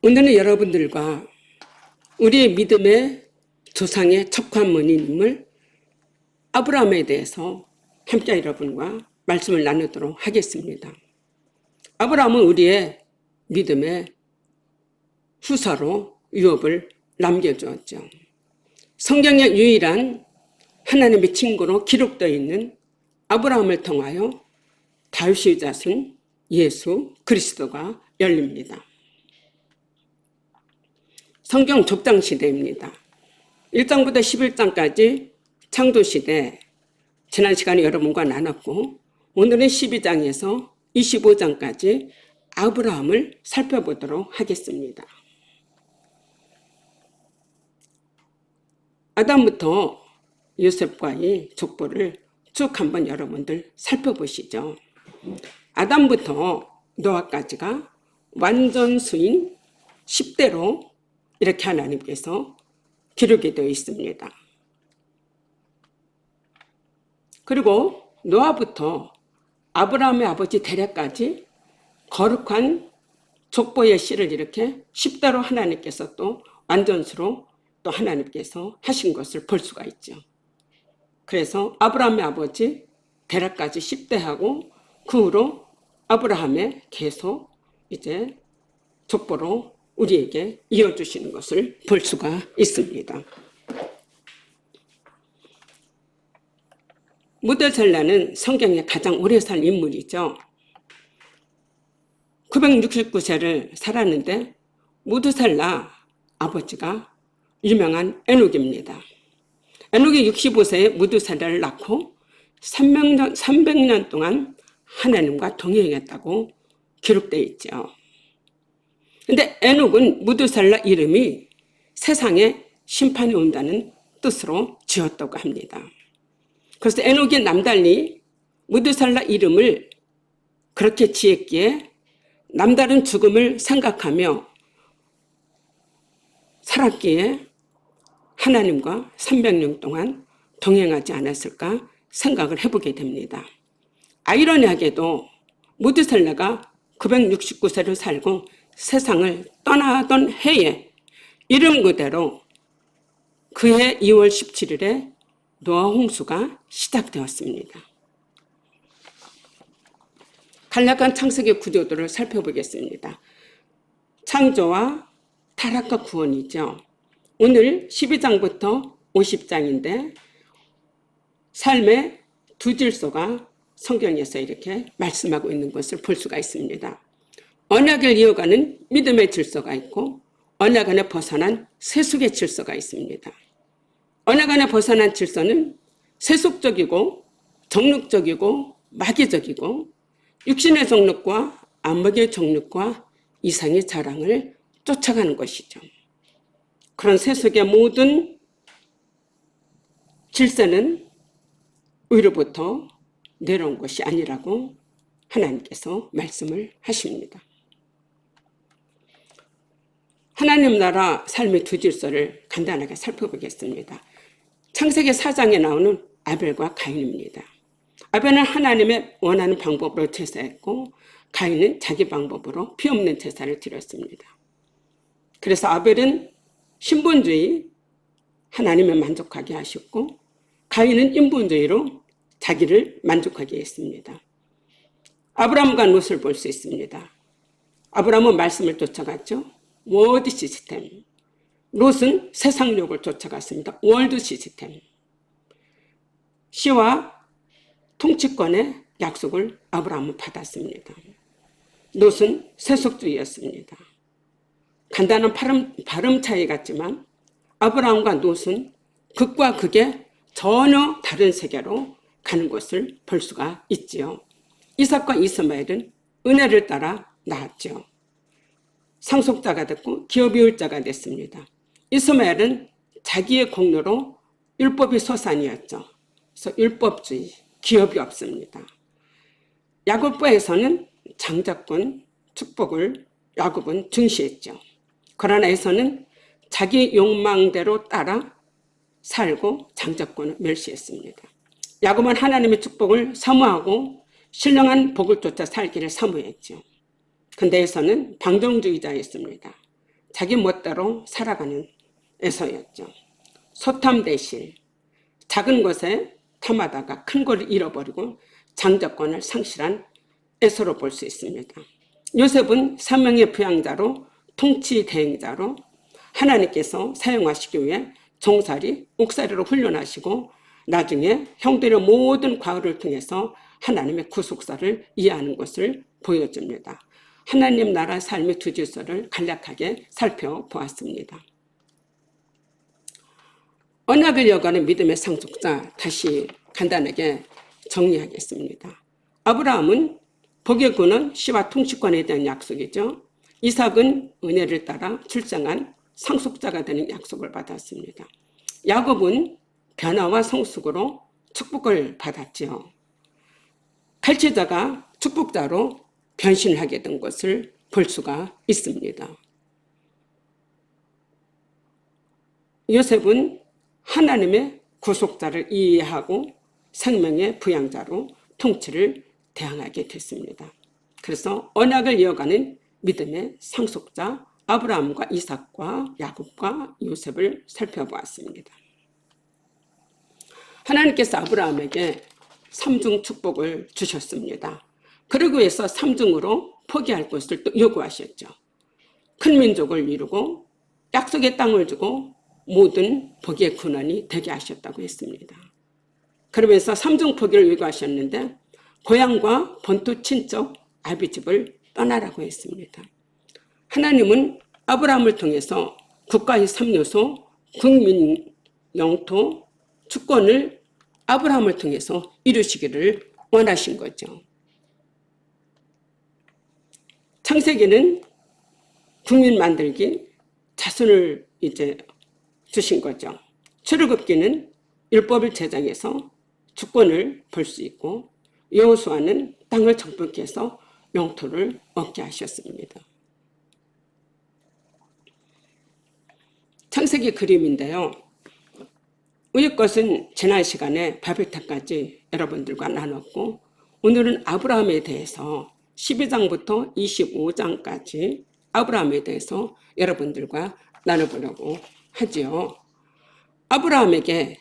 오늘은 여러분들과 우리의 믿음의 조상의 척환문인물 아브라함에 대해서 함께 여러분과 말씀을 나누도록 하겠습니다. 아브라함은 우리의 믿음의 후사로 유업을 남겨주었죠. 성경의 유일한 하나님의 친구로 기록되어 있는 아브라함을 통하여 다윗의 자손 예수 그리스도가 열립니다. 성경 족장시대입니다. 1장부터 11장까지 창조시대, 지난 시간에 여러분과 나눴고, 오늘은 12장에서 25장까지 아브라함을 살펴보도록 하겠습니다. 아담부터 요셉과의 족보를 쭉 한번 여러분들 살펴보시죠. 아담부터 노아까지가 완전수인 10대로 이렇게 하나님께서 기록이 되어 있습니다. 그리고 노아부터 아브라함의 아버지 데렉까지 거룩한 족보의 씨를 이렇게 10대로 하나님께서 또 완전수로 또 하나님께서 하신 것을 볼 수가 있죠. 그래서 아브라함의 아버지 데렉까지 10대하고 그 후로 아브라함의 계속 이제 족보로 우리에게 이어주시는 것을 볼 수가 있습니다. 무드셀라는 성경에 가장 오래 산 인물이죠. 969세를 살았는데 무드셀라 아버지가 유명한 에녹입니다. 에녹이 65세에 무드셀라를 낳고 300년 동안 하나님과 동행했다고 기록되어 있죠. 근데 에녹은 무드셀라 이름이 세상에 심판이 온다는 뜻으로 지었다고 합니다. 그래서 에녹이 남달리 무드셀라 이름을 그렇게 지었기에 남다른 죽음을 생각하며 살았기에 하나님과 300년 동안 동행하지 않았을까 생각을 해보게 됩니다. 아이러니하게도 무드셀라가 969세를 살고 세상을 떠나던 해에 이름 그대로 그해 2월 17일에 노아 홍수가 시작되었습니다. 간략한 창세기 구조도를 살펴보겠습니다. 창조와 타락과 구원이죠. 오늘 12장부터 50장인데 삶의 두 질서가 성경에서 이렇게 말씀하고 있는 것을 볼 수가 있습니다. 언약을 이어가는 믿음의 질서가 있고 언약 안에 벗어난 세속의 질서가 있습니다. 언약 안에 벗어난 질서는 세속적이고 정욕적이고 마귀적이고 육신의 정욕과 안목의 정욕과 이상의 자랑을 쫓아가는 것이죠. 그런 세속의 모든 질서는 위로부터 내려온 것이 아니라고 하나님께서 말씀을 하십니다. 하나님 나라 삶의 두 질서를 간단하게 살펴보겠습니다. 창세기 4장에 나오는 아벨과 가인입니다. 아벨은 하나님의 원하는 방법으로 제사했고 가인은 자기 방법으로 피 없는 제사를 드렸습니다. 그래서 아벨은 신분주의, 하나님을 만족하게 하셨고 가인은 인본주의로 자기를 만족하게 했습니다. 아브라함과 롯을 볼 수 있습니다. 아브라함은 말씀을 쫓아갔죠. 워드 시스템. 롯은 세상욕을 쫓아갔습니다. 월드 시스템. 시와 통치권의 약속을 아브라함은 받았습니다. 롯은 세속주의였습니다. 간단한 발음 차이 같지만 아브라함과 롯은 극과 극의 전혀 다른 세계로 가는 것을 볼 수가 있지요. 이삭과 이스마엘은 은혜를 따라 낳았죠. 상속자가 됐고 기업이율자가 됐습니다. 이스마엘은 자기의 공로로 율법이 소산이었죠. 그래서 율법주의, 기업이 없습니다. 야곱과에서는 장자권, 축복을 야곱은 중시했죠. 그러나 에서는 자기 욕망대로 따라 살고 장자권을 멸시했습니다. 야곱은 하나님의 축복을 사모하고 신령한 복을 쫓아 살기를 사모했죠. 근데 에서는 방종주의자였습니다. 자기 멋대로 살아가는 에서였죠. 소탐대실, 작은 것에 탐하다가 큰 걸 잃어버리고 장자권을 상실한 에서로 볼 수 있습니다. 요셉은 사명의 부양자로 통치 대행자로 하나님께서 사용하시기 위해 종살이, 옥살이로 훈련하시고 나중에 형들의 모든 과거를 통해서 하나님의 구속사를 이해하는 것을 보여줍니다. 하나님 나라 삶의 두 질서를 간략하게 살펴보았습니다. 언약을 이어가는 믿음의 상속자, 다시 간단하게 정리하겠습니다. 아브라함은 복의 근원 씨와 통치권에 대한 약속이죠. 이삭은 은혜를 따라 출생한 상속자가 되는 약속을 받았습니다. 야곱은 변화와 성숙으로 축복을 받았지요. 칼치자가 축복자로 변신하게 된 것을 볼 수가 있습니다. 요셉은 하나님의 구속자를 이해하고 생명의 부양자로 통치를 대항하게 됐습니다. 그래서 언약을 이어가는 믿음의 상속자 아브라함과 이삭과 야곱과 요셉을 살펴보았습니다. 하나님께서 아브라함에게 삼중 축복을 주셨습니다. 그러기 위해서 삼중으로 포기할 것을 또 요구하셨죠. 큰 민족을 이루고 약속의 땅을 주고 모든 복의 근원이 되게 하셨다고 했습니다. 그러면서 삼중 포기를 요구하셨는데 고향과 본토 친척 아비집을 떠나라고 했습니다. 하나님은 아브라함을 통해서 국가의 3요소, 국민, 영토, 주권을 아브라함을 통해서 이루시기를 원하신 거죠. 창세기는 국민 만들기, 자손을 이제 주신 거죠. 출애굽기는 율법을 제정해서 주권을 볼 수 있고 여호수아는 땅을 정복케 해서 영토를 얻게 하셨습니다. 창세기 그림인데요. 위의 것은 지난 시간에 바벨탑까지 여러분들과 나눴고 오늘은 아브라함에 대해서 12장부터 25장까지 아브라함에 대해서 여러분들과 나눠보려고 하지요. 아브라함에게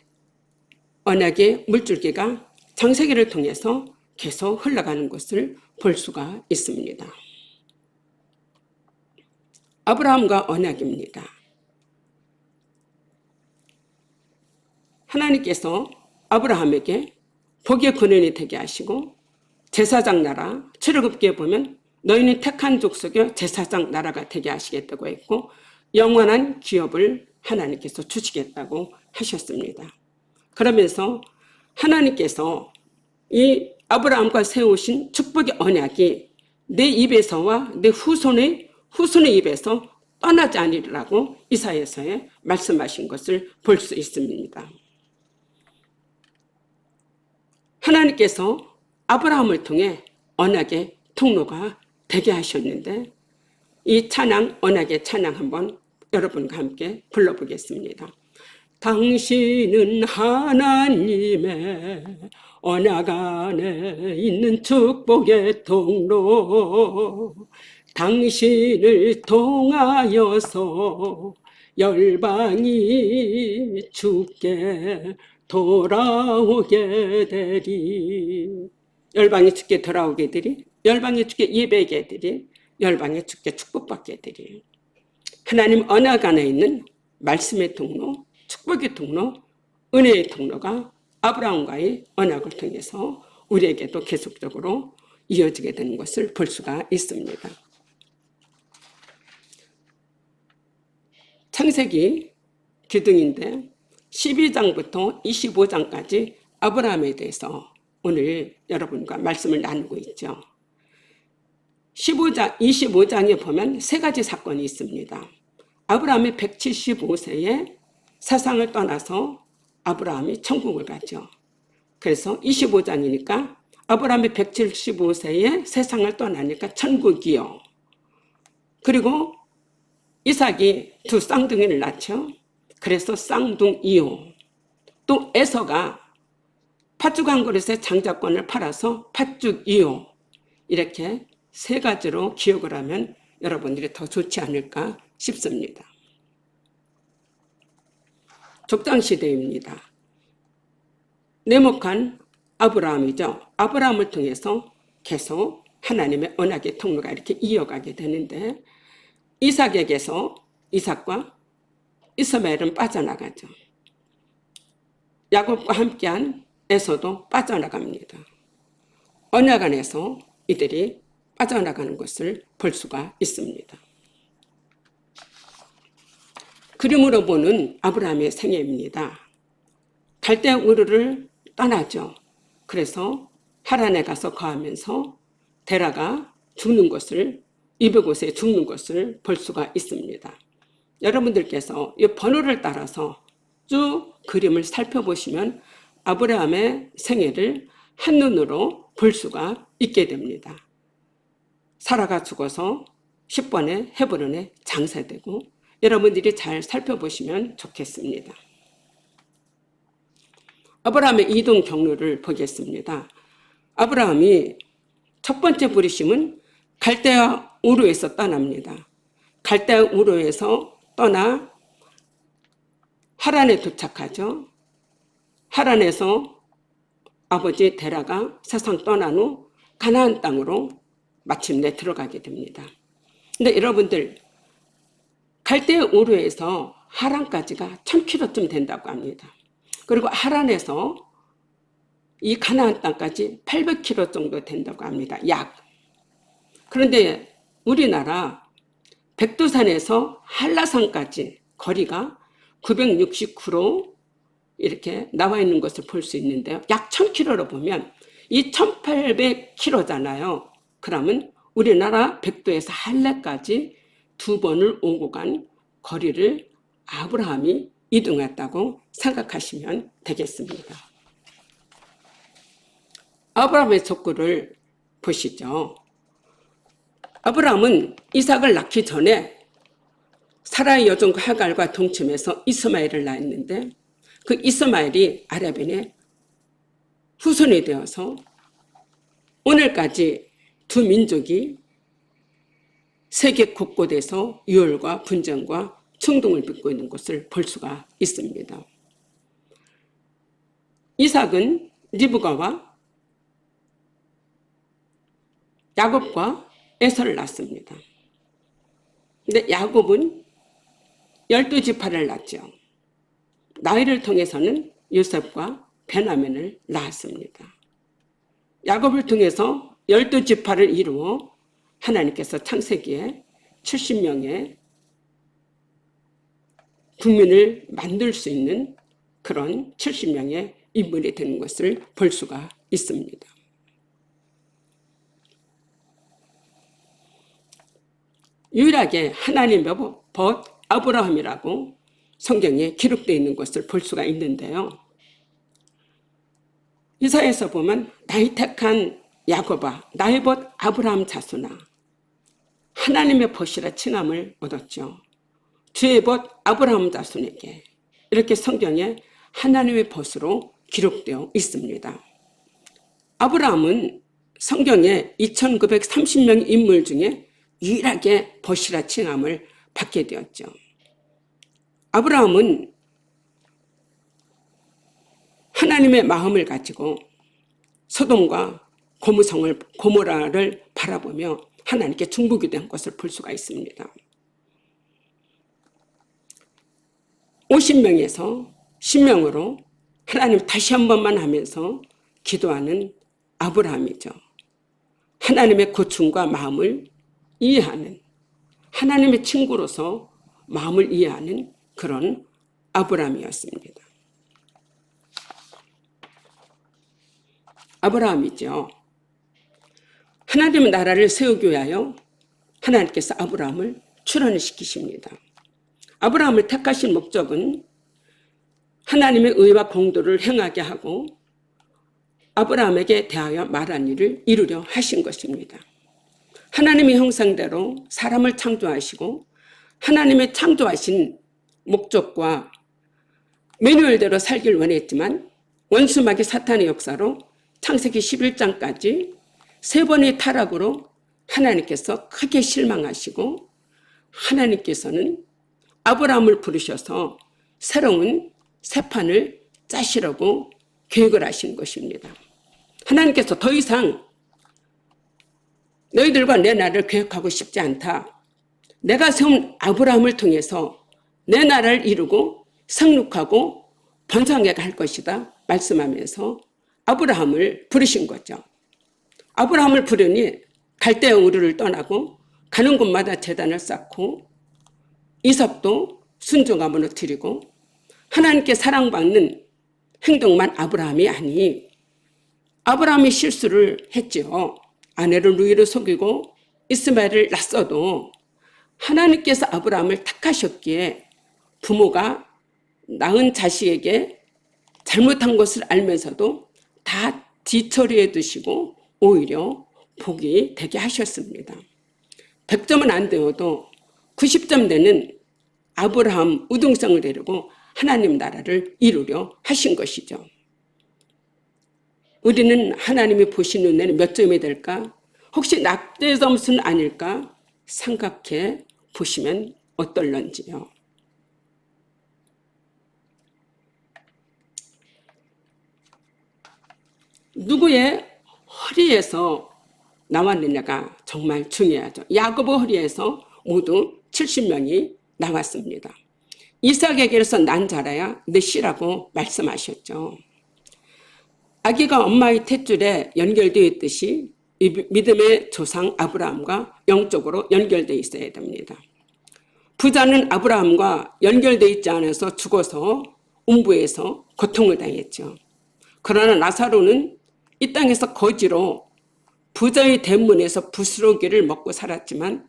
언약의 물줄기가 창세기를 통해서 계속 흘러가는 것을 볼 수가 있습니다. 아브라함과 언약입니다. 하나님께서 아브라함에게 복의 근원이 되게 하시고 제사장 나라, 출애굽기에 보면 너희는 택한 족속의 제사장 나라가 되게 하시겠다고 했고 영원한 기업을 하나님께서 주시겠다고 하셨습니다. 그러면서 하나님께서 이 아브라함과 세우신 축복의 언약이 내 입에서와 내 후손의 입에서 떠나지 아니라고 이사야서에 말씀하신 것을 볼 수 있습니다. 하나님께서 아브라함을 통해 언약의 통로가 되게 하셨는데 이 찬양, 언약의 찬양 한번 여러분과 함께 불러보겠습니다. 당신은 하나님의 언약 안에 있는 축복의 통로, 당신을 통하여서 열방이 주께 돌아오게 되리. 열방이 주께 돌아오게 되리. 열방이 주께 예배하게 되리. 열방이 주께 축복받게 되리. 하나님 언약 안에 있는 말씀의 통로, 축복의 통로, 은혜의 통로가 아브라함과의 언약을 통해서 우리에게도 계속적으로 이어지게 되는 것을 볼 수가 있습니다. 창세기 기둥인데 12장부터 25장까지 아브라함에 대해서 오늘 여러분과 말씀을 나누고 있죠. 25장에 보면 세 가지 사건이 있습니다. 아브라함이 175세에 세상을 떠나서 아브라함이 천국을 가죠. 그래서 25장이니까 아브라함이 175세에 세상을 떠나니까 천국이요. 그리고 이삭이 두 쌍둥이를 낳죠. 그래서 쌍둥이요. 또 에서가 팥죽 한 그릇의 장자권을 팔아서 팥죽이요. 이렇게 세 가지로 기억을 하면 여러분들이 더 좋지 않을까 싶습니다. 족장시대입니다. 내목한 아브라함이죠. 아브라함을 통해서 계속 하나님의 언약의 통로가 이렇게 이어가게 되는데 이삭에게서 이삭과 이스마엘은 빠져나가죠. 야곱과 함께한 에서도 빠져나갑니다. 언약 안에서 이들이 빠져나가는 것을 볼 수가 있습니다. 그림으로 보는 아브라함의 생애입니다. 갈대아 우르를 떠나죠. 그래서 하란에 가서 거하면서 데라가 죽는 것을, 200옷에 죽는 것을 볼 수가 있습니다. 여러분들께서 이 번호를 따라서 쭉 그림을 살펴보시면 아브라함의 생애를 한눈으로 볼 수가 있게 됩니다. 사라가 죽어서 10번에 헤브론에 장사되고 여러분들이 잘 살펴보시면 좋겠습니다. 아브라함의 이동 경로를 보겠습니다. 아브라함이 첫 번째 부르심은 갈대아 우르에서 떠납니다. 갈대아 우르에서 떠나 하란에 도착하죠. 하란에서 아버지 데라가 세상 떠난 후 가나안 땅으로 마침내 들어가게 됩니다. 근데 여러분들 갈대아 우르에서 하란까지가 1000km쯤 된다고 합니다. 그리고 하란에서 이 가나안 땅까지 800km 정도 된다고 합니다. 약. 그런데 우리나라 백두산에서 한라산까지 거리가 969km 이렇게 나와 있는 것을 볼 수 있는데요. 약 1000km로 보면 이 1800km잖아요. 그러면 우리나라 백두에서 할례까지 2번을 오고 간 거리를 아브라함이 이동했다고 생각하시면 되겠습니다. 아브라함의 족구를 보시죠. 아브라함은 이삭을 낳기 전에 사라의 여종과 하갈과 동침해서 이스마엘을 낳았는데 그 이스마엘이 아랍인의 후손이 되어서 오늘까지 두 민족이 세계 곳곳에서 유혈과 분쟁과 충동을 빚고 있는 것을 볼 수가 있습니다. 이삭은 리브가와 야곱과 에서를 낳습니다. 근데 야곱은 12지파를 낳죠. 나이를 통해서는 요셉과 베냐민을 낳았습니다. 야곱을 통해서 12지파를 이루어 하나님께서 창세기에 70명의 국민을 만들 수 있는 그런 70명의 인물이 되는 것을 볼 수가 있습니다. 유일하게 하나님의 벗 아브라함이라고 성경에 기록되어 있는 것을 볼 수가 있는데요. 이사야에서 보면 나의 택한 야곱아 나의 벗 아브라함 자손아 하나님의 벗이라 칭함을 얻었죠. 주의 벗 아브라함 자손에게 이렇게 성경에 하나님의 벗으로 기록되어 있습니다. 아브라함은 성경에 2930명의 인물 중에 유일하게 벗이라 칭함을 받게 되었죠. 아브라함은 하나님의 마음을 가지고 소돔과 고모라를 바라보며 하나님께 중보기 된 것을 볼 수가 있습니다. 50명에서 10명으로 하나님 다시 한 번만 하면서 기도하는 아브라함이죠. 하나님의 고충과 마음을 이해하는 하나님의 친구로서 마음을 이해하는 그런 아브라함이었습니다. 아브라함이죠. 하나님의 나라를 세우기 위하여 하나님께서 아브라함을 출현을 시키십니다. 아브라함을 택하신 목적은 하나님의 의와 공도를 행하게 하고 아브라함에게 대하여 말한 일을 이루려 하신 것입니다. 하나님의 형상대로 사람을 창조하시고 하나님의 창조하신 목적과 매뉴얼대로 살길 원했지만 원수마귀 사탄의 역사로 창세기 11장까지 3번의 타락으로 하나님께서 크게 실망하시고 하나님께서는 아브라함을 부르셔서 새로운 새판을 짜시려고 계획을 하신 것입니다. 하나님께서 더 이상 너희들과 내 나라를 계획하고 싶지 않다. 내가 세운 아브라함을 통해서 내 나라를 이루고 상륙하고 번성해 갈 것이다 말씀하면서 아브라함을 부르신 거죠. 아브라함을 부르니 갈대아 우르를 떠나고 가는 곳마다 제단을 쌓고 이삭도 순종함으로 드리고 하나님께 사랑받는 행동만 아브라함이 아니 아브라함이 실수를 했죠. 아내를 루이를 속이고 이스마엘을 낳았어도 하나님께서 아브라함을 택하셨기에 부모가 낳은 자식에게 잘못한 것을 알면서도 다 뒤처리해 두시고 오히려 복이 되게 하셨습니다. 100점은 안 되어도 90점 되는 아브라함 우등성을 데리고 하나님 나라를 이루려 하신 것이죠. 우리는 하나님이 보신 눈에는 몇 점이 될까? 혹시 낙제 점수는 아닐까? 생각해 보시면 어떨런지요. 누구의 허리에서 나왔느냐가 정말 중요하죠. 야고보 허리에서 모두 70명이 나왔습니다. 이삭에게서 난 자라야 내 씨라고 말씀하셨죠. 아기가 엄마의 탯줄에 연결되어 있듯이 믿음의 조상 아브라함과 영적으로 연결되어 있어야 됩니다. 부자는 아브라함과 연결되어 있지 않아서 죽어서 음부에서 고통을 당했죠. 그러나 나사로는 이 땅에서 거지로 부자의 대문에서 부스러기를 먹고 살았지만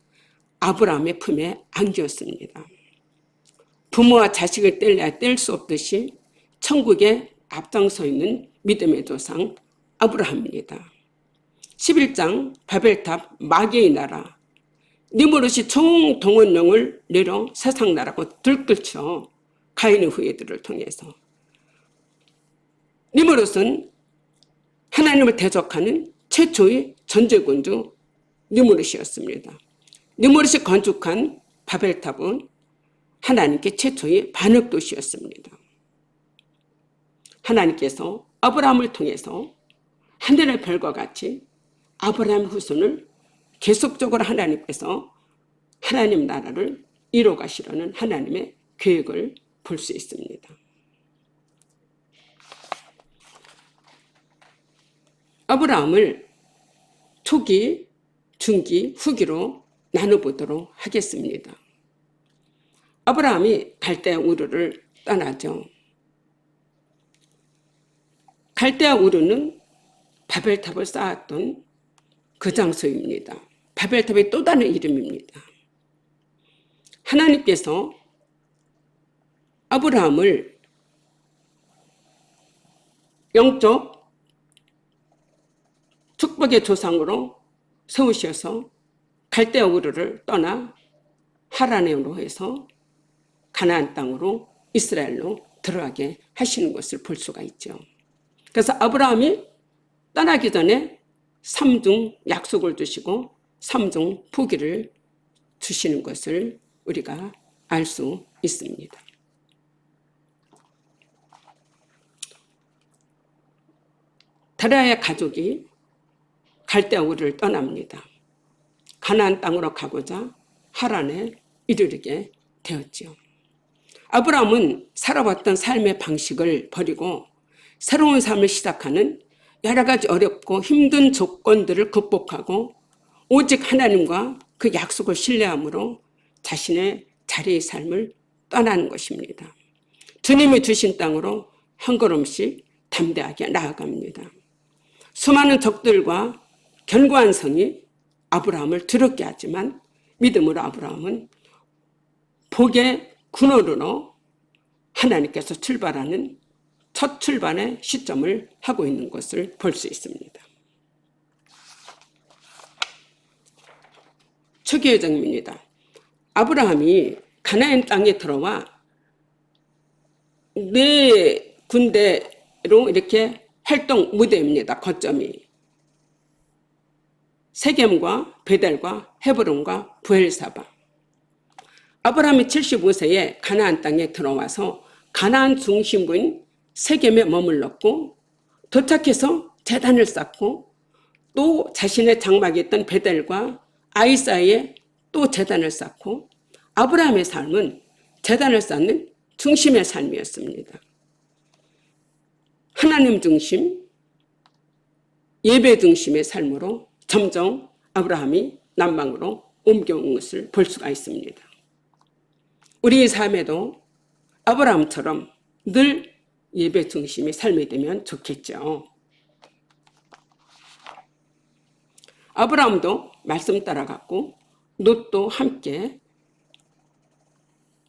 아브라함의 품에 안겼습니다. 부모와 자식을 뗄래야 뗄 수 없듯이 천국에 앞장서 있는 믿음의 조상 아브라함입니다. 11장 바벨탑 마귀의 나라 니므롯이 총동원령을 내려 세상 나라고 들끓죠. 가인의 후예들을 통해서. 니므롯은 하나님을 대적하는 최초의 전제군주 니므롯이었습니다. 니므롯이 건축한 바벨탑은 하나님께 최초의 반역도시였습니다. 하나님께서 아브라함을 통해서 하늘의 별과 같이 아브라함 후손을 계속적으로 하나님께서 하나님 나라를 이뤄가시려는 하나님의 계획을 볼 수 있습니다. 아브라함을 초기, 중기, 후기로 나눠보도록 하겠습니다. 아브라함이 갈대아 우르를 떠나죠. 갈대아 우르는 바벨탑을 쌓았던 그 장소입니다. 바벨탑의 또 다른 이름입니다. 하나님께서 아브라함을 영적 축복의 조상으로 세우셔서 갈대아 우르를 떠나 하란으로 해서 가나안 땅으로 이스라엘로 들어가게 하시는 것을 볼 수가 있죠. 그래서 아브라함이 떠나기 전에 3중 약속을 주시고 3중 포기를 주시는 것을 우리가 알 수 있습니다. 다라의 가족이 갈대아 우르를 떠납니다. 가나안 땅으로 가고자 하란에 이르게 되었죠. 아브라함은 살아왔던 삶의 방식을 버리고 새로운 삶을 시작하는 여러 가지 어렵고 힘든 조건들을 극복하고 오직 하나님과 그 약속을 신뢰함으로 자신의 자리의 삶을 떠나는 것입니다. 주님이 주신 땅으로 한 걸음씩 담대하게 나아갑니다. 수많은 적들과 견고한 성이 아브라함을 두렵게 하지만 믿음으로 아브라함은 복의 근원으로 하나님께서 출발하는 첫 출발의 시점을 하고 있는 것을 볼 수 있습니다. 초기의 장면입니다. 아브라함이 가나안 땅에 들어와 네 군대로 이렇게 활동 무대입니다. 거점이 세겜과 베델과 헤브론과 부엘사바. 아브라함이 75세에 가나안 땅에 들어와서 가나안 중심부인 세겜에 머물렀고 도착해서 제단을 쌓고 또 자신의 장막에 있던 베델과 아이 사이에 또 제단을 쌓고 아브라함의 삶은 제단을 쌓는 중심의 삶이었습니다. 하나님 중심, 예배 중심의 삶으로 점점 아브라함이 남방으로 옮겨온 것을 볼 수가 있습니다. 우리의 삶에도 아브라함처럼 늘 예배 중심의 삶이 되면 좋겠죠. 아브라함도 말씀 따라갔고 롯도 함께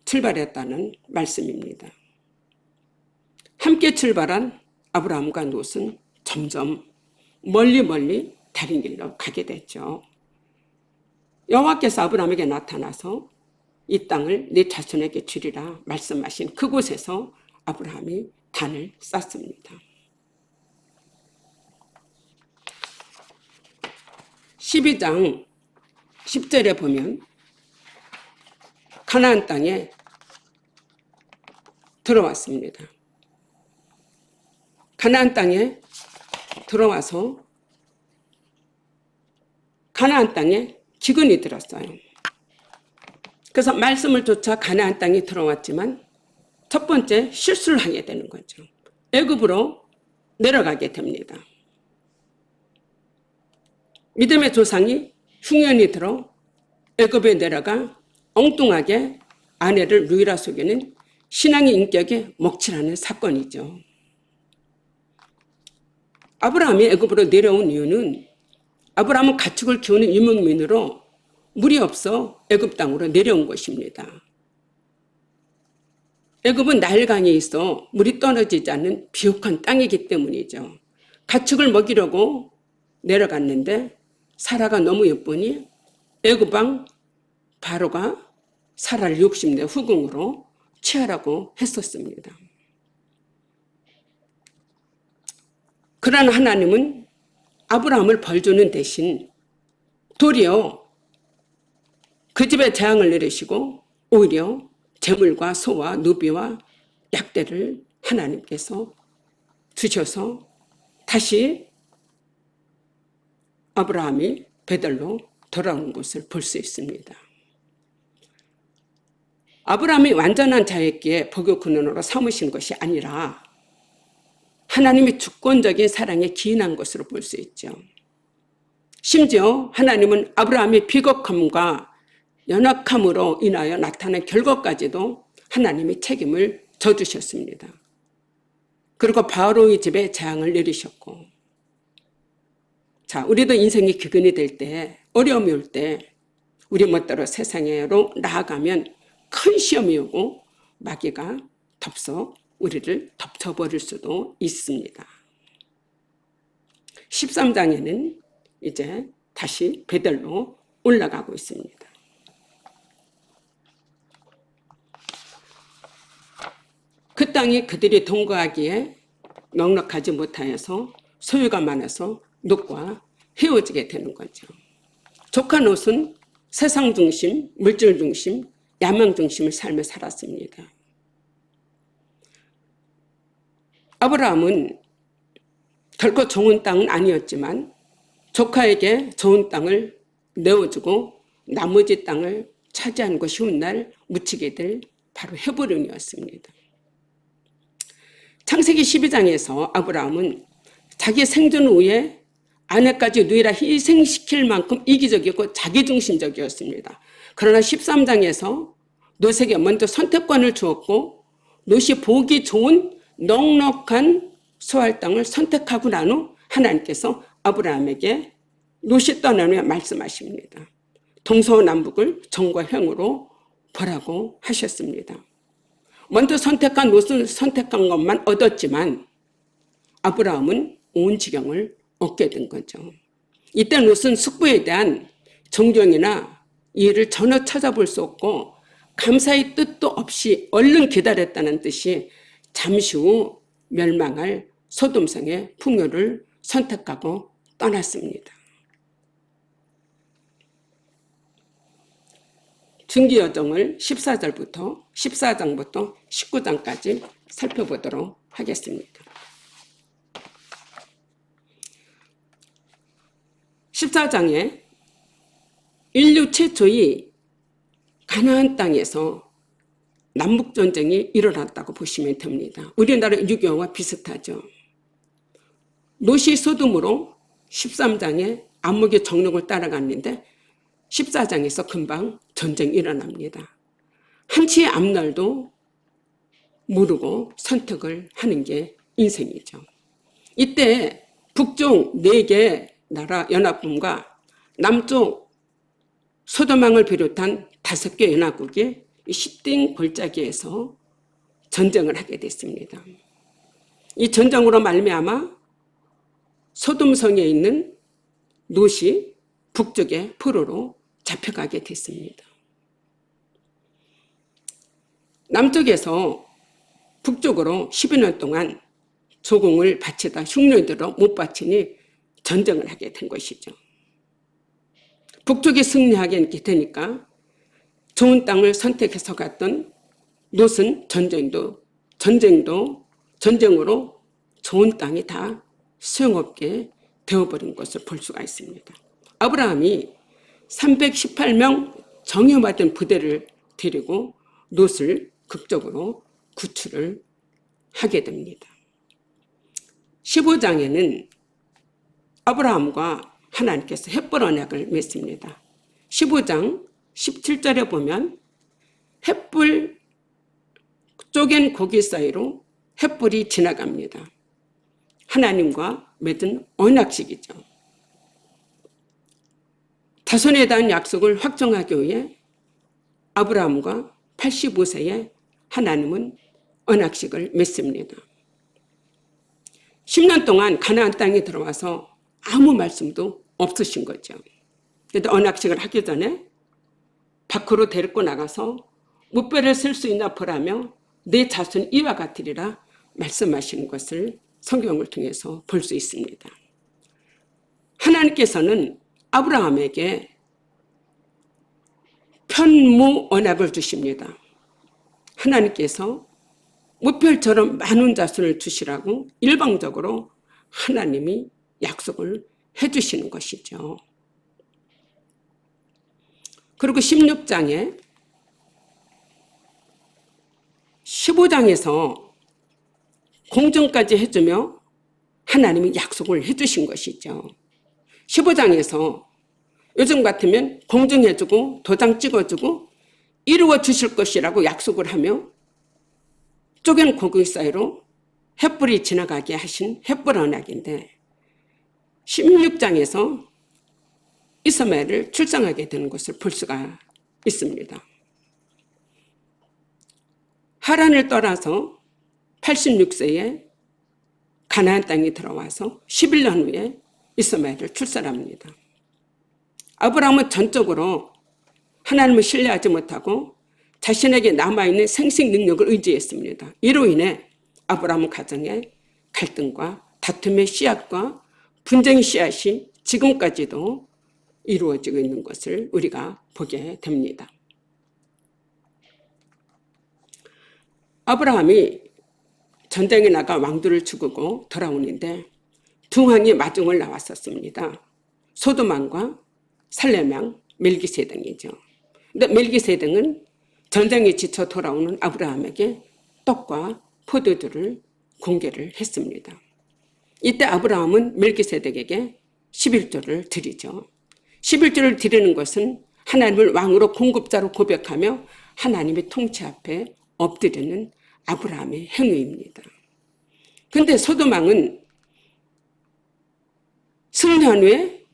출발했다는 말씀입니다. 함께 출발한 아브라함과 롯은 점점 멀리 다른 길로 가게 됐죠. 여호와께서 아브라함에게 나타나서 이 땅을 네 자손에게 주리라 말씀하신 그곳에서 아브라함이 단을 쌓습니다. 12장 10절에 보면 가나안 땅에 들어왔습니다. 가나안 땅에 들어와서 가나안 땅에 기근이 들었어요. 그래서 말씀을 쫓아 가나안 땅에 들어왔지만 첫 번째 실수를 하게 되는 거죠. 애굽으로 내려가게 됩니다. 믿음의 조상이 흉년이 들어 애굽에 내려가 엉뚱하게 아내를 루이라 속이는 신앙의 인격에 먹칠하는 사건이죠. 아브라함이 애굽으로 내려온 이유는 아브라함은 가축을 키우는 유목민으로 물이 없어 애굽 땅으로 내려온 것입니다. 애굽은 나일강에 있어 물이 떨어지지 않는 비옥한 땅이기 때문이죠. 가축을 먹이려고 내려갔는데 사라가 너무 예쁘니 애굽 왕 바로가 사라를 욕심내 후궁으로 취하라고 했었습니다. 그러나 하나님은 아브라함을 벌주는 대신 도리어 그 집에 재앙을 내리시고 오히려 재물과 소와 누비와 약대를 하나님께서 주셔서 다시 아브라함이 베델로 돌아온 것을 볼 수 있습니다. 아브라함이 완전한 자였기에 복의 근원으로 삼으신 것이 아니라 하나님이 주권적인 사랑에 기인한 것으로 볼 수 있죠. 심지어 하나님은 아브라함의 비겁함과 연약함으로 인하여 나타난 결과까지도 하나님이 책임을 져주셨습니다. 그리고 바로의 집에 재앙을 내리셨고, 자, 우리도 인생이 기근이 될 때, 어려움이 올 때 우리 멋대로 세상으로 나아가면 큰 시험이 오고 마귀가 덥석 우리를 덮쳐버릴 수도 있습니다. 13장에는 이제 다시 베델로 올라가고 있습니다. 그 땅이 그들이 동거하기에 넉넉하지 못하여서 소유가 많아서 롯과 헤어지게 되는 거죠. 조카 롯은 세상 중심, 물질 중심, 야망 중심의 삶을 살았습니다. 아브라함은 결코 좋은 땅은 아니었지만 조카에게 좋은 땅을 내어주고 나머지 땅을 차지하는 것이 훗날 묻히게 될 바로 헤브론이었습니다. 창세기 12장에서 아브라함은 자기 생존 후에 아내까지 누이라 희생시킬 만큼 이기적이고 자기중심적이었습니다. 그러나 13장에서 롯에게 먼저 선택권을 주었고 롯이 보기 좋은 넉넉한 소할 땅을 선택하고 난 후 하나님께서 아브라함에게 롯이 떠난 후에 말씀하십니다. 동서남북을 정과 형으로 보라고 하셨습니다. 먼저 선택한 롯은 선택한 것만 얻었지만 아브라함은 온 지경을 얻게 된 거죠. 이때 롯은 숙부에 대한 존경이나 이해를 전혀 찾아볼 수 없고 감사의 뜻도 없이 얼른 기다렸다는 뜻이 잠시 후 멸망할 소돔성의 풍요를 선택하고 떠났습니다. 등기 여정을 14장부터 19장까지 살펴보도록 하겠습니다. 14장에 인류 최초의 가나안 땅에서 남북전쟁이 일어났다고 보시면 됩니다. 우리나라 6.25와 비슷하죠. 롯이 소돔으로 13장에 암흑의 정록을 따라갔는데 14장에서 금방 전쟁이 일어납니다. 한치의 앞날도 모르고 선택을 하는 게 인생이죠. 이때 북쪽 4개 나라 연합군과 남쪽 소돔왕을 비롯한 5개 연합국이 시딩 골짜기에서 전쟁을 하게 됐습니다. 이 전쟁으로 말미암아 소돔성에 있는 롯이 북쪽의 포로로 잡혀가게 됐습니다. 남쪽에서 북쪽으로 12년 동안 조공을 바치다 흉년들어 못 바치니 전쟁을 하게 된 것이죠. 북쪽이 승리하게 되니까 좋은 땅을 선택해서 갔던 롯은 전쟁으로 좋은 땅이 다 소용없게 되어버린 것을 볼 수가 있습니다. 아브라함이 318명 정예받은 부대를 데리고 롯을 극적으로 구출을 하게 됩니다. 15장에는 아브라함과 하나님께서 헷불 언약을 맺습니다. 15장 17절에 보면 헷불 쪼갠 고기 사이로 헷불이 지나갑니다. 하나님과 맺은 언약식이죠. 자손에 대한 약속을 확정하기 위해 아브라함과 85세에 하나님은 언약식을 맺습니다. 10년 동안 가나안 땅에 들어와서 아무 말씀도 없으신 거죠. 그런데 언약식을 하기 전에 밖으로 데리고 나가서 무뼈를 쓸 수 있나 보라며 내 자손 이와 같으리라 말씀하시는 것을 성경을 통해서 볼 수 있습니다. 하나님께서는 아브라함에게 편무 언약을 주십니다. 하나님께서 무별처럼 많은 자손을 주시라고 일방적으로 하나님이 약속을 해주시는 것이죠. 그리고 16장에 15장에서 공증까지 해주며 하나님이 약속을 해주신 것이죠. 15장에서 요즘 같으면 공증해주고 도장 찍어주고 이루어 주실 것이라고 약속을 하며 쪼갠 고기 사이로 햇불이 지나가게 하신 햇불 언약인데 16장에서 이스마엘을 출산하게 되는 것을 볼 수가 있습니다. 하란을 떠나서 86세에 가나안 땅에 들어와서 11년 후에 이스마엘을 출산합니다. 아브라함은 전적으로 하나님을 신뢰하지 못하고 자신에게 남아있는 생식 능력을 의지했습니다. 이로 인해 아브라함 가정에 갈등과 다툼의 씨앗과 분쟁의 씨앗이 지금까지도 이루어지고 있는 것을 우리가 보게 됩니다. 아브라함이 전쟁에 나가 왕들을 죽이고 돌아오는데 두 왕이 마중을 나왔었습니다. 소돔왕과 살렘왕 멜기세덱이죠. 근데 멜기세덱은 전쟁에 지쳐 돌아오는 아브라함에게 떡과 포도주를 공개를 했습니다. 이때 아브라함은 멜기세덱에게 11조를 드리죠. 11조를 드리는 것은 하나님을 왕으로 공급자로 고백하며 하나님의 통치 앞에 엎드리는 아브라함의 행위입니다. 그런데 소돔왕은 승리한 후에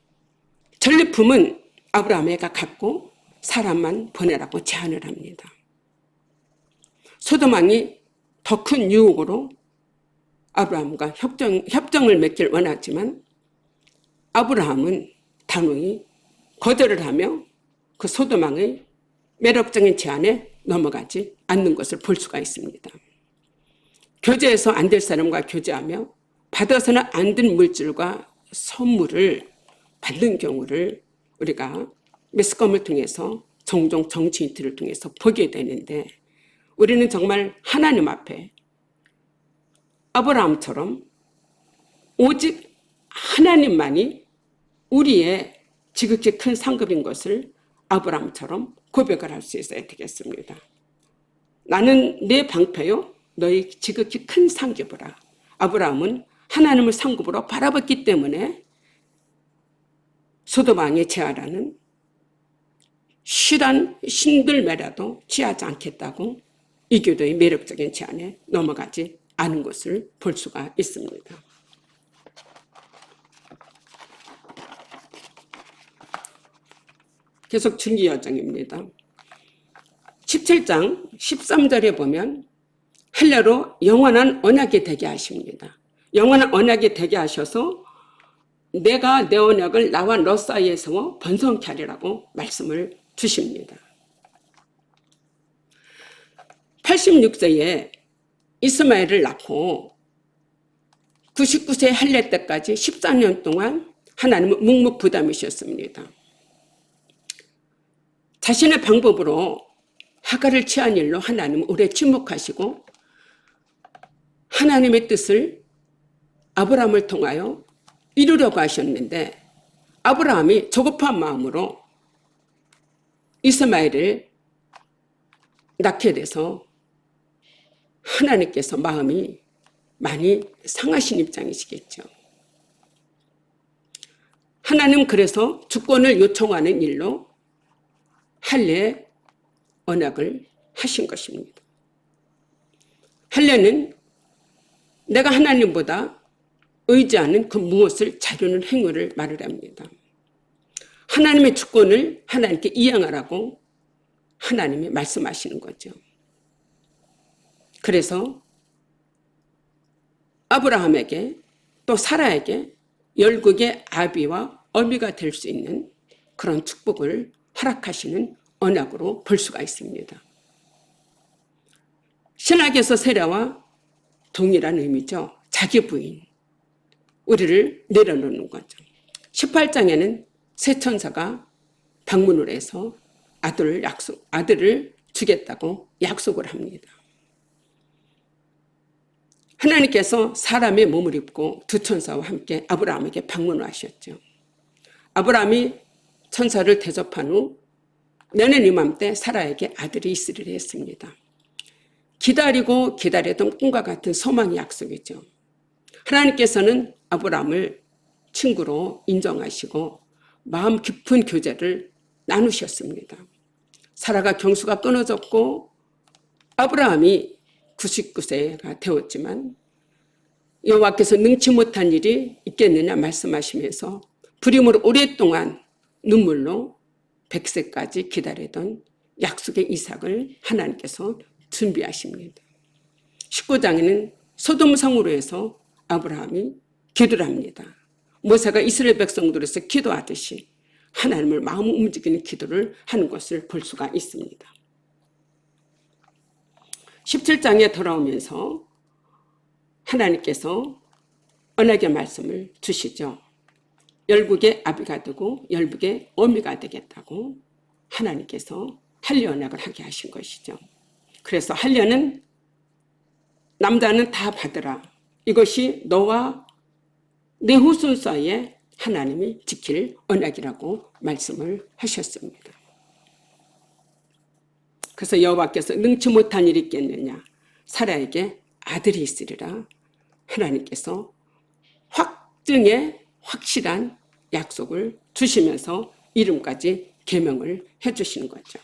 전리품은 아브라함에게 갖고 사람만 보내라고 제안을 합니다. 소돔왕이 더 큰 유혹으로 아브라함과 협정을 맺길 원하지만 아브라함은 단호히 거절을 하며 그 소돔왕의 매력적인 제안에 넘어가지 않는 것을 볼 수가 있습니다. 교제해서 안 될 사람과 교제하며 받아서는 안 된 물질과 선물을 받는 경우를 우리가 매스컴을 통해서 종종 정치인들을 통해서 보게 되는데 우리는 정말 하나님 앞에 아브라함처럼 오직 하나님만이 우리의 지극히 큰 상급인 것을 아브라함처럼 고백을 할 수 있어야 되겠습니다. 나는 내 방패요 너희 지극히 큰 상급이라. 아브라함은 하나님을 상급으로 바라봤기 때문에 소돔 왕의 제하라는 실한 신들매라도 취하지 않겠다고 이교도의 매력적인 제안에 넘어가지 않은 것을 볼 수가 있습니다. 계속 중기여정입니다. 17장 13절에 보면 헬라로 영원한 언약이 되게 하십니다. 영원한 언약이 되게 하셔서 내가 내 언약을 나와 너 사이에서 번성케 하리라고 말씀을 주십니다. 86세에 이스마엘을 낳고 99세 할례 때까지 14년 동안 하나님은 묵묵부담이셨습니다. 자신의 방법으로 하갈을 취한 일로 하나님은 오래 침묵하시고 하나님의 뜻을 아브라함을 통하여 이루려고 하셨는데 아브라함이 조급한 마음으로 이스마엘을 낳게 돼서 하나님께서 마음이 많이 상하신 입장이시겠죠. 하나님 그래서 주권을 요청하는 일로 할례 언약을 하신 것입니다. 할례는 내가 하나님보다 의지하는 그 무엇을 자르는 행위를 말을 합니다. 하나님의 주권을 하나님께 이양하라고 하나님이 말씀하시는 거죠. 그래서 아브라함에게 또 사라에게 열국의 아비와 어미가 될 수 있는 그런 축복을 허락하시는 언약으로 볼 수가 있습니다. 신학에서 세례와 동일한 의미죠. 자기 부인, 우리를 내려놓는 거죠. 18장에는 새 천사가 방문을 해서 아들을 주겠다고 약속을 합니다. 하나님께서 사람의 몸을 입고 두 천사와 함께 아브라함에게 방문을 하셨죠. 아브라함이 천사를 대접한 후 내년 이맘때 사라에게 아들이 있으리라 했습니다. 기다리고 기다리던 꿈과 같은 소망의 약속이죠. 하나님께서는 아브라함을 친구로 인정하시고 마음 깊은 교제를 나누셨습니다. 사라가 경수가 끊어졌고 아브라함이 99세가 되었지만 여호와께서 능치 못한 일이 있겠느냐 말씀하시면서 불임으로 오랫동안 눈물로 100세까지 기다리던 약속의 이삭을 하나님께서 준비하십니다. 19장에는 소돔 성으로 해서 아브라함이 기도를 합니다. 모세가 이스라엘 백성들에서 기도하듯이 하나님을 마음 움직이는 기도를 하는 것을 볼 수가 있습니다. 17장에 돌아오면서 하나님께서 언약의 말씀을 주시죠. 열국의 아비가 되고 열국의 어미가 되겠다고 하나님께서 할례 언약을 하게 하신 것이죠. 그래서 할례는 남자는 다 받으라. 이것이 너와 내 후손 사이에 하나님이 지킬 언약이라고 말씀을 하셨습니다. 그래서 여호와께서 능치 못한 일이 있겠느냐, 사라에게 아들이 있으리라 하나님께서 확증의 확실한 약속을 주시면서 이름까지 계명을 해주시는 거죠.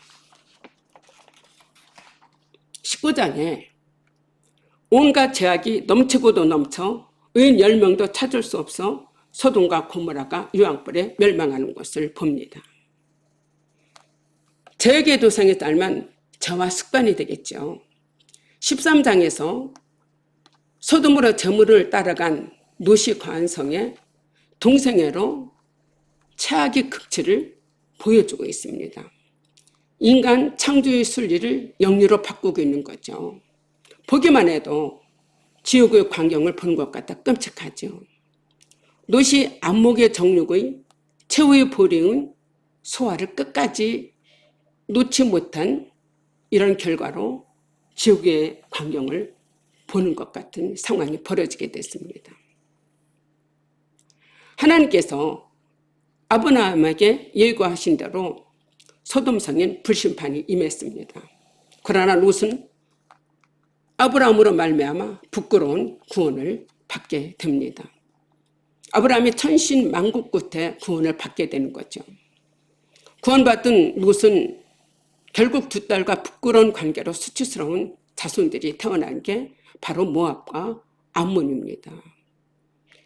19장에 온갖 죄악이 넘치고도 넘쳐 의인 10명도 찾을 수 없어 소돔과 고모라가 유황불에 멸망하는 것을 봅니다. 죄악의 도상에 따르면 저와 습관이 되겠죠. 13장에서 소돔으로 재물을 따라간 노시 관성의 동생애로 최악의 극치를 보여주고 있습니다. 인간 창조의 순리를 영리로 바꾸고 있는 거죠. 보기만 해도 지옥의 광경을 보는 것 같아 끔찍하죠. 노시 안목의 정육의 최후의 보령은 소화를 끝까지 놓지 못한 이런 결과로 지옥의 광경을 보는 것 같은 상황이 벌어지게 됐습니다. 하나님께서 아브라함에게 예고하신 대로 소돔성엔 불심판이 임했습니다. 그러나 롯은 아브라함으로 말미암아 부끄러운 구원을 받게 됩니다. 아브라함이 천신만국 끝에 구원을 받게 되는 거죠. 구원받은 롯은 결국 두 딸과 부끄러운 관계로 수치스러운 자손들이 태어난 게 바로 모압과 암몬입니다.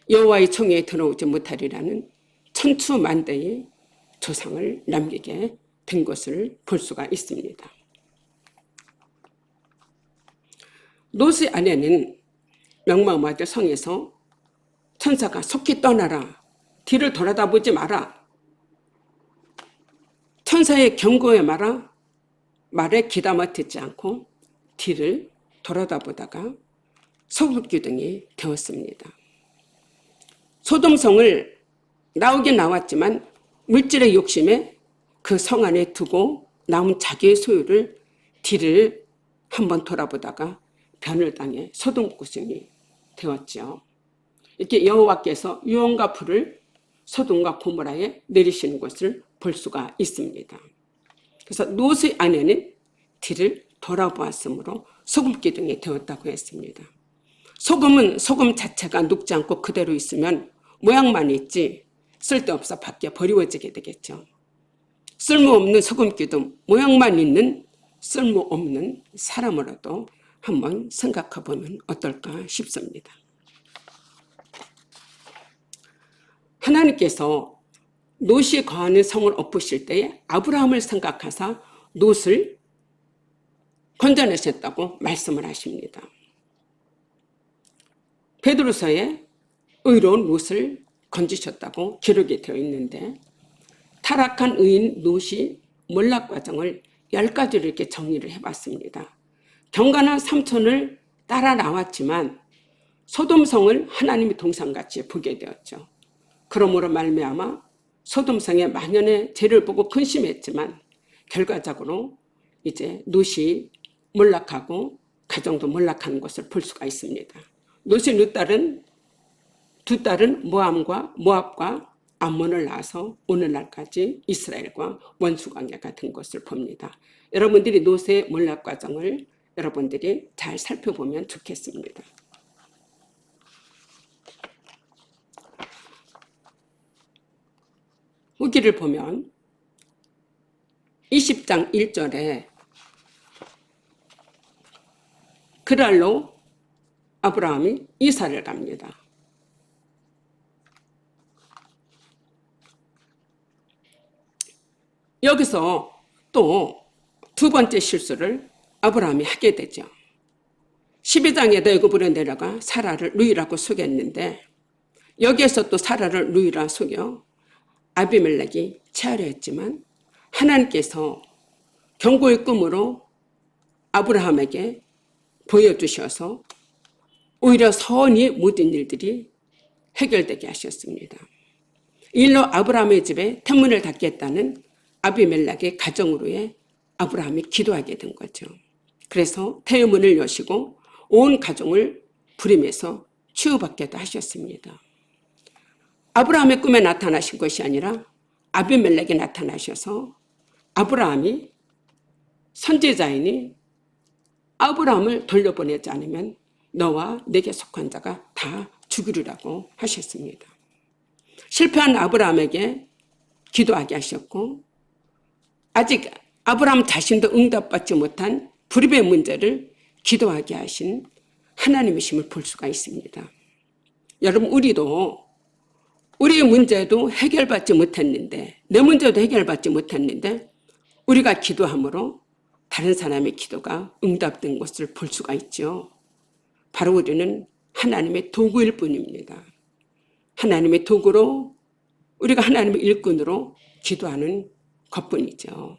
여호와의 청에 들어오지 못하리라는 천추만대의 조상을 남기게 된 것을 볼 수가 있습니다. 롯의 아내는 명망마대 성에서 천사가 속히 떠나라, 뒤를 돌아다보지 마라, 천사의 경고에 말에 귀담아 듣지 않고 뒤를 돌아다보다가 소굴기둥이 되었습니다. 소돔성을 나오긴 나왔지만 물질의 욕심에 그 성 안에 두고 남은 자기의 소유를 뒤를 한번 돌아보다가 변을 당해 소돔구심이 되었죠. 이렇게 여호와께서 유황과 불을 소돔과 고모라에 내리시는 것을 볼 수가 있습니다. 그래서 롯의 아내는 뒤를 돌아보았으므로 소금기둥이 되었다고 했습니다. 소금은 소금 자체가 녹지 않고 그대로 있으면 모양만 있지 쓸데없어 밖에 버리워지게 되겠죠. 쓸모없는 소금기둥, 모양만 있는 쓸모없는 사람으로도 한번 생각해 보면 어떨까 싶습니다. 하나님께서 롯이 거하는 성을 엎으실 때에 아브라함을 생각하사 롯을 건져내셨다고 말씀을 하십니다. 베드로서에 의로운 롯을 건지셨다고 기록이 되어 있는데 타락한 의인 롯이 몰락 과정을 10가지로 이렇게 정리를 해봤습니다. 경건한 삼촌을 따라 나왔지만 소돔성을 하나님의 동상같이 보게 되었죠. 그러므로 말미암아 소돔성의 만연의 죄를 보고 근심했지만 결과적으로 이제 롯이 몰락하고 가정도 몰락하는 것을 볼 수가 있습니다. 롯의 두 딸은 모압과 암몬을 낳아서 오늘날까지 이스라엘과 원수관계가 된 것을 봅니다. 여러분들이 롯의 몰락 과정을 여러분들이 잘 살펴보면 좋겠습니다. 후기를 보면 20장 1절에 그랄로 아브라함이 이사를 갑니다. 여기서 또 두 번째 실수를 아브라함이 하게 되죠. 12장에도 애굽으로 내려가 사라를 루이라고 속였는데 여기에서 또 사라를 루이라 속여 아비멜렉이 체하려 했지만 하나님께서 경고의 꿈으로 아브라함에게 보여주셔서 오히려 선히 모든 일들이 해결되게 하셨습니다. 일로 아브라함의 집에 태문을 닫겠다는 아비멜렉의 가정으로의 아브라함이 기도하게 된 거죠. 그래서 태문을 여시고 온 가정을 부림해서 치유받게도 하셨습니다. 아브라함의 꿈에 나타나신 것이 아니라 아비멜렉에 나타나셔서 아브라함이 선지자이니 아브라함을 돌려보내지 않으면 너와 내게 속한 자가 다 죽으리라고 하셨습니다. 실패한 아브라함에게 기도하게 하셨고 아직 아브라함 자신도 응답받지 못한 불입의 문제를 기도하게 하신 하나님이심을 볼 수가 있습니다. 여러분 우리의 문제도 해결받지 못했는데 내 문제도 해결받지 못했는데 우리가 기도함으로 다른 사람의 기도가 응답된 것을 볼 수가 있죠. 바로 우리는 하나님의 도구일 뿐입니다. 하나님의 도구로 우리가 하나님의 일꾼으로 기도하는 것뿐이죠.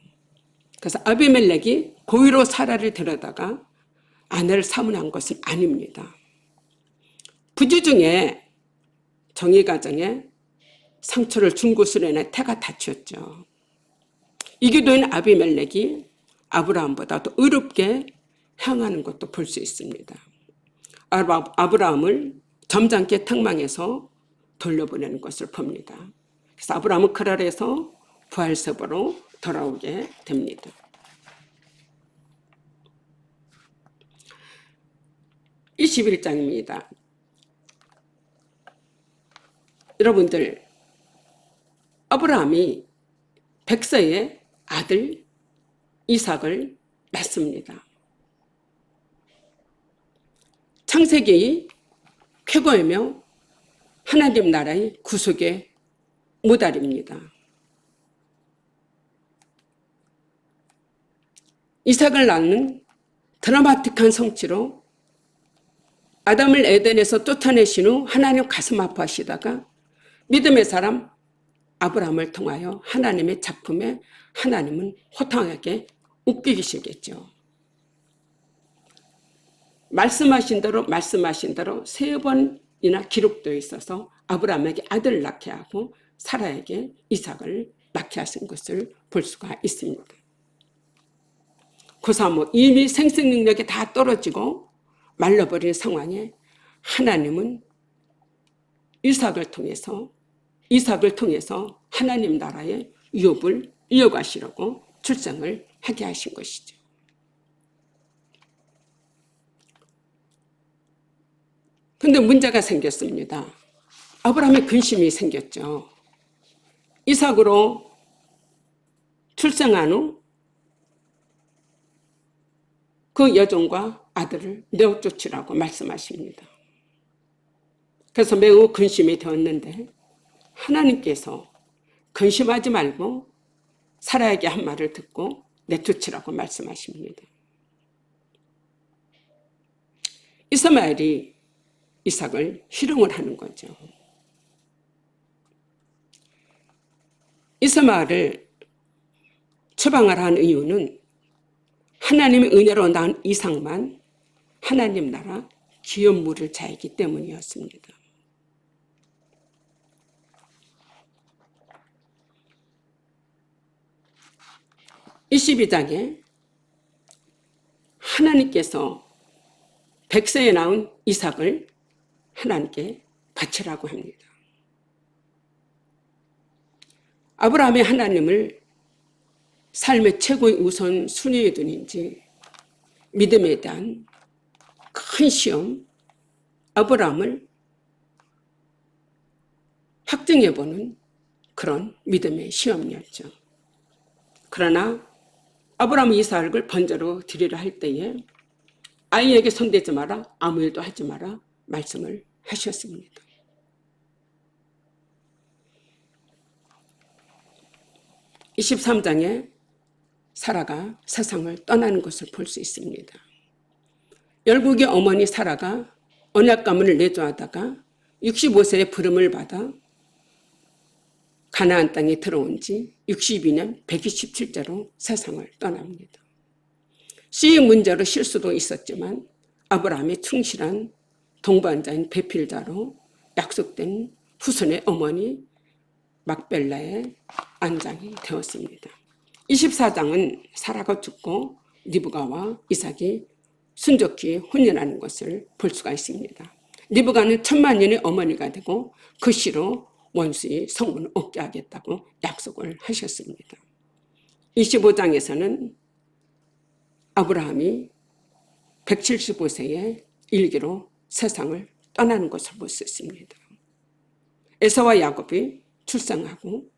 그래서 아비멜렉이 고의로 사라를 데려다가 아내를 사문한 것은 아닙니다. 부주 중에 정의 가정에 상처를 준 곳으로 인해 태가 다쳤죠. 이교도인 아비멜렉이 아브라함보다 더 의롭게 행하는 것도 볼 수 있습니다. 아브라함을 점잖게 탕망해서 돌려보내는 것을 봅니다. 그래서 아브라함은 그랄에서 부할세바로 돌아오게 됩니다. 이 21장입니다. 여러분들, 아브라함이 백세의 아들 이삭을 낳습니다. 창세기의 쾌거이며 하나님 나라의 구속의 모달입니다. 이삭을 낳는 드라마틱한 성취로 아담을 에덴에서 쫓아내신 후 하나님 가슴 아파하시다가 믿음의 사람 아브라함을 통하여 하나님의 작품에 하나님은 호탕하게 웃기시겠죠. 말씀하신 대로 3번이나 기록되어 있어서 아브라함에게 아들을 낳게 하고 사라에게 이삭을 낳게 하신 것을 볼 수가 있습니다. 고사모 이미 생식 능력이 다 떨어지고 말라버린 상황에 하나님은 이삭을 통해서 하나님 나라의 유업을 이어가시려고 출생을 하게 하신 것이죠. 그런데 문제가 생겼습니다. 아브라함의 근심이 생겼죠. 이삭으로 출생한 후 그 여종과 아들을 내어쫓으라고 말씀하십니다. 그래서 매우 근심이 되었는데 하나님께서 근심하지 말고 사라에게 한 말을 듣고 내쫓으라고 말씀하십니다. 이스마엘이 이삭을 희롱을 하는 거죠. 이스마엘을 처방하라 한 이유는 하나님의 은혜로 낳은 이삭만 하나님 나라 기업 물을 자이기 때문이었습니다. 이 12장에 하나님께서 백세에 낳은 이삭을 하나님께 바치라고 합니다. 아브라함이 하나님을 삶의 최고의 우선 순위에 두는지 믿음에 대한 큰 시험, 아브라함을 확증해보는 그런 믿음의 시험이었죠. 그러나 아브라함이 이삭을 번제로 드리려 할 때에 아이에게 손대지 마라, 아무 일도 하지 마라 말씀을 하셨습니다. 이 13장에 사라가 세상을 떠나는 것을 볼 수 있습니다. 열국의 어머니 사라가 언약 가문을 내조하다가 65세에 부름을 받아 가나안 땅에 들어온 지 62년 127제로 세상을 떠납니다. 씨의 문제로 실수도 있었지만 아브라함이 충실한 동반자인 배필자로 약속된 후손의 어머니 막벨라의 안장이 되었습니다. 24장은 사라가 죽고 리브가와 이삭이 순적히 혼인하는 것을 볼 수가 있습니다. 리브가는 1000만년의 어머니가 되고 그 씨로 원수의 성분을 얻게 하겠다고 약속을 하셨습니다. 25장에서는 아브라함이 175세에 일기로 세상을 떠나는 것을 볼 수 있습니다. 에사와 야곱이 출생하고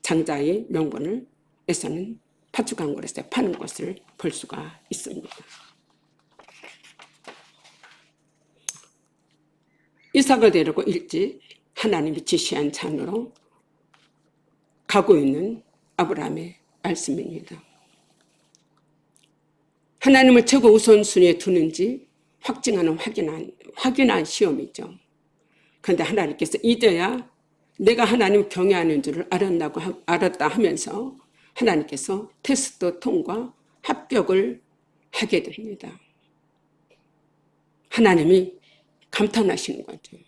장자의 명분을 에서는 파주강골에서 파는 것을 볼 수가 있습니다. 이삭을 데리고 일찍 하나님이 지시한 산으로 가고 있는 아브라함의 말씀입니다. 하나님을 최고 우선순위에 두는지 확증하는 확인한 시험이죠. 그런데 하나님께서 이제야 내가 하나님 경외하는 줄을 알았다 하면서 하나님께서 테스트 통과 합격을 하게 됩니다. 하나님이 감탄하시는 거죠.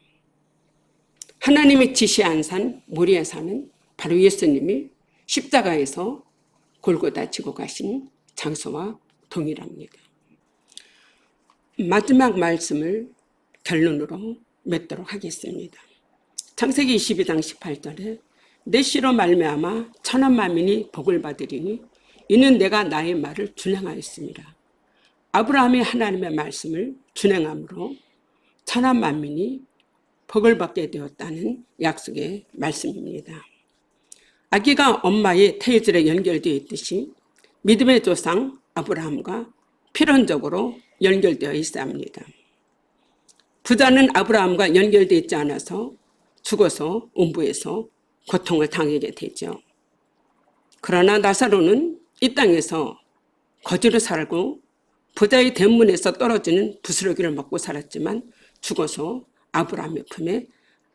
하나님이 지시한 산 모리아 산은 바로 예수님이 십자가에서 골고다 지고 가신 장소와 동일합니다. 마지막 말씀을 결론으로 맺도록 하겠습니다. 창세기 22장 18절에 내 씨로 말미암아 천한 만민이 복을 받으리니 이는 내가 나의 말을 준행하였습니다. 아브라함이 하나님의 말씀을 준행함으로 천한 만민이 복을 받게 되었다는 약속의 말씀입니다. 아기가 엄마의 태유줄에 연결되어 있듯이 믿음의 조상 아브라함과 필연적으로 연결되어 있어야 합니다. 부자는 아브라함과 연결되어 있지 않아서 죽어서 음부에서 고통을 당하게 되죠. 그러나 나사로는 이 땅에서 거지로 살고 부자의 대문에서 떨어지는 부스러기를 먹고 살았지만 죽어서 아브라함의 품에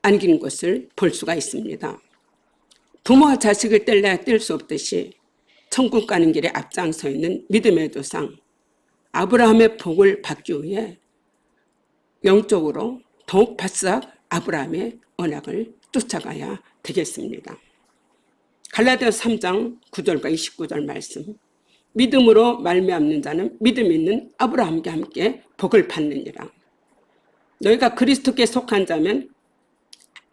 안긴 것을 볼 수가 있습니다. 부모와 자식을 뗄래야 뗄 수 없듯이 천국 가는 길에 앞장서 있는 믿음의 조상 아브라함의 복을 받기 위해 영적으로 더욱 바싹 아브라함의 언약을 쫓아가야 되겠습니다. 갈라디아서 3장 9절과 29절 말씀, 믿음으로 말미암는 자는 믿음 있는 아브라함과 함께 복을 받느니라. 너희가 그리스도께 속한 자면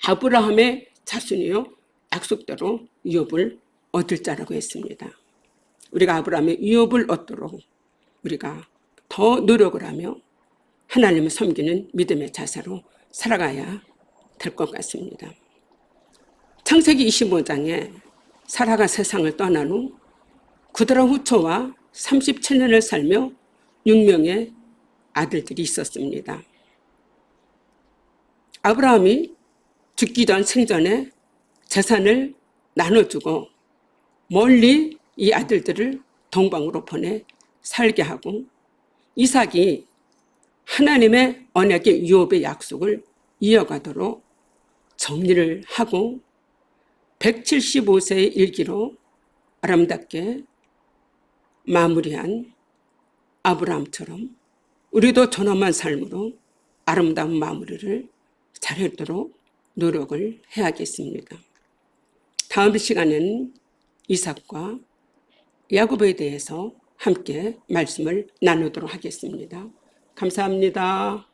아브라함의 자손이요 약속대로 유업을 얻을 자라고 했습니다. 우리가 아브라함의 유업을 얻도록 우리가 더 노력을 하며 하나님을 섬기는 믿음의 자세로 살아가야 될 것 같습니다. 창세기 25장에 사라가 세상을 떠난 후 구드라 후초와 37년을 살며 6명의 아들들이 있었습니다. 아브라함이 죽기 전 생전에 재산을 나눠주고 멀리 이 아들들을 동방으로 보내 살게 하고 이삭이 하나님의 언약의 유업의 약속을 이어가도록 정리를 하고 175세의 일기로 아름답게 마무리한 아브라함처럼 우리도 존엄한 삶으로 아름다운 마무리를 잘하도록 노력을 해야겠습니다. 다음 시간에는 이삭과 야곱에 대해서 함께 말씀을 나누도록 하겠습니다. 감사합니다.